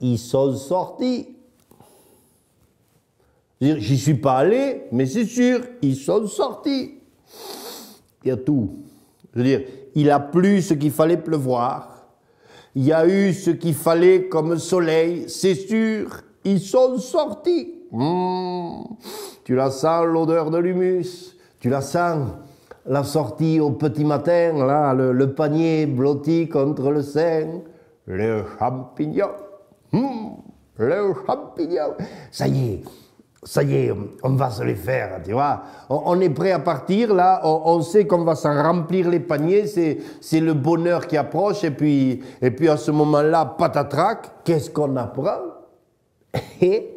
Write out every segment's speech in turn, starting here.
ils sont sortis. J'y suis pas allé, mais c'est sûr, ils sont sortis. Il y a tout. Je veux dire, il a plu ce qu'il fallait pleuvoir. Il y a eu ce qu'il fallait comme soleil, c'est sûr, ils sont sortis. Tu la sens, l'odeur de l'humus. Tu la sens, la sortie au petit matin, là, le panier blotti contre le sein. Le champignon. Le champignon. Ça y est, on va se les faire, tu vois. On est prêt à partir, là, on sait qu'on va s'en remplir les paniers, c'est le bonheur qui approche, et puis à ce moment-là, patatrac, qu'est-ce qu'on apprend? Et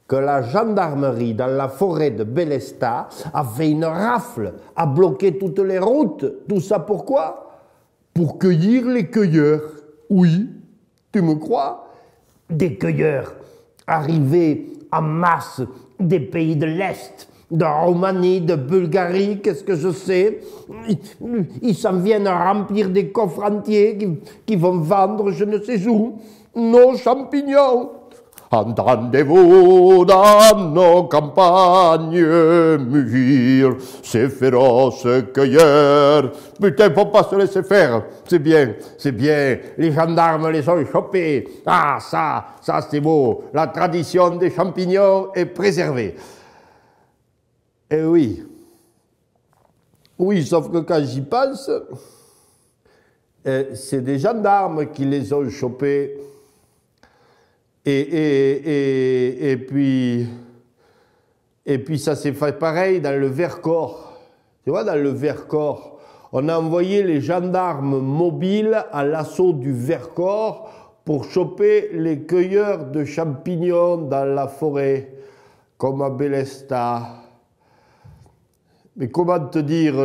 que la gendarmerie, dans la forêt de Bélestat, a fait une rafle, a bloqué toutes les routes. Tout ça pourquoi? Pour cueillir les cueilleurs. Oui, tu me crois? Des cueilleurs arrivés en masse des pays de l'Est, de Roumanie, de Bulgarie, qu'est-ce que je sais. Ils s'en viennent remplir des coffres entiers qui vont vendre je ne sais où nos champignons. Entendez-vous dans nos campagnes mugir ces féroces cueilleurs? Putain, faut pas se laisser faire. C'est bien. Les gendarmes les ont chopés. Ah, ça c'est beau. La tradition des champignons est préservée. Eh oui. Oui, sauf que quand j'y pense, c'est des gendarmes qui les ont chopés. Et puis ça s'est fait pareil dans le Vercors. Tu vois, dans le Vercors, on a envoyé les gendarmes mobiles à l'assaut du Vercors pour choper les cueilleurs de champignons dans la forêt, comme à Bélestat. Mais comment te dire,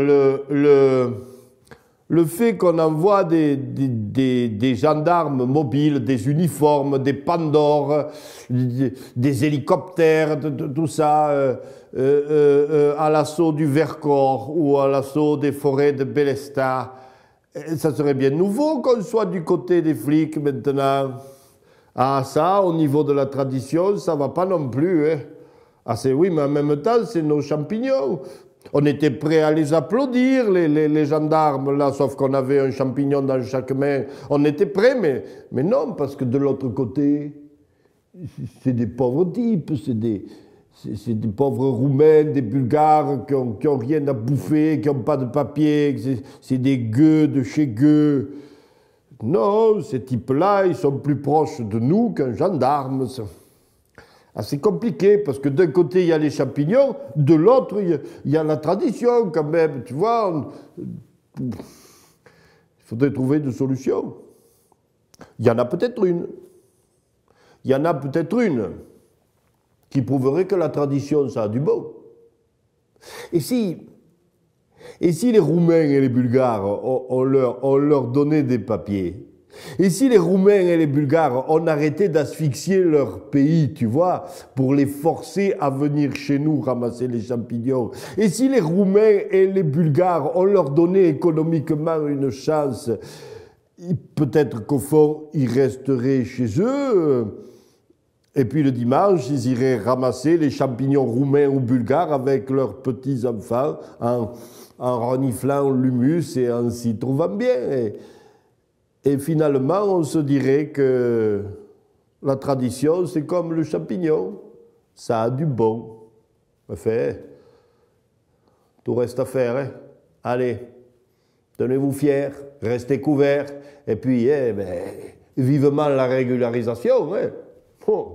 le fait qu'on envoie des gendarmes mobiles, des uniformes, des pandores, des hélicoptères, tout ça, à l'assaut du Vercors ou à l'assaut des forêts de Bélestat, ça serait bien nouveau qu'on soit du côté des flics maintenant. Ah ça, au niveau de la tradition, ça va pas non plus. Hein. Ah c'est oui, mais en même temps, c'est nos champignons. On était prêt à les applaudir, les gendarmes, là, sauf qu'on avait un champignon dans chaque main. On était prêt, mais non, parce que de l'autre côté, c'est des pauvres types, c'est des pauvres Roumains, des Bulgares qui ont rien à bouffer, qui n'ont pas de papier, c'est des gueux de chez gueux. Non, ces types-là, ils sont plus proches de nous qu'un gendarme. C'est compliqué, parce que d'un côté, il y a les champignons, de l'autre, il y a la tradition, quand même, tu vois. Il faudrait trouver des solutions. Il y en a peut-être une. Il y en a peut-être une qui prouverait que la tradition, ça a du bon. Et si les Roumains et les Bulgares, on leur donnait des papiers? Et si les Roumains et les Bulgares, on arrêtait d'asphyxier leur pays, tu vois, pour les forcer à venir chez nous ramasser les champignons? Et si les Roumains et les Bulgares, on leur donnait économiquement une chance, peut-être qu'au fond, ils resteraient chez eux. Et puis le dimanche, ils iraient ramasser les champignons roumains ou bulgares avec leurs petits-enfants en reniflant l'humus et en s'y trouvant bien. Et finalement, on se dirait que la tradition, c'est comme le champignon. Ça a du bon. Enfin, tout reste à faire. Hein. Allez, tenez-vous fiers, restez couverts. Et puis, vivement la régularisation. Hein. Oh.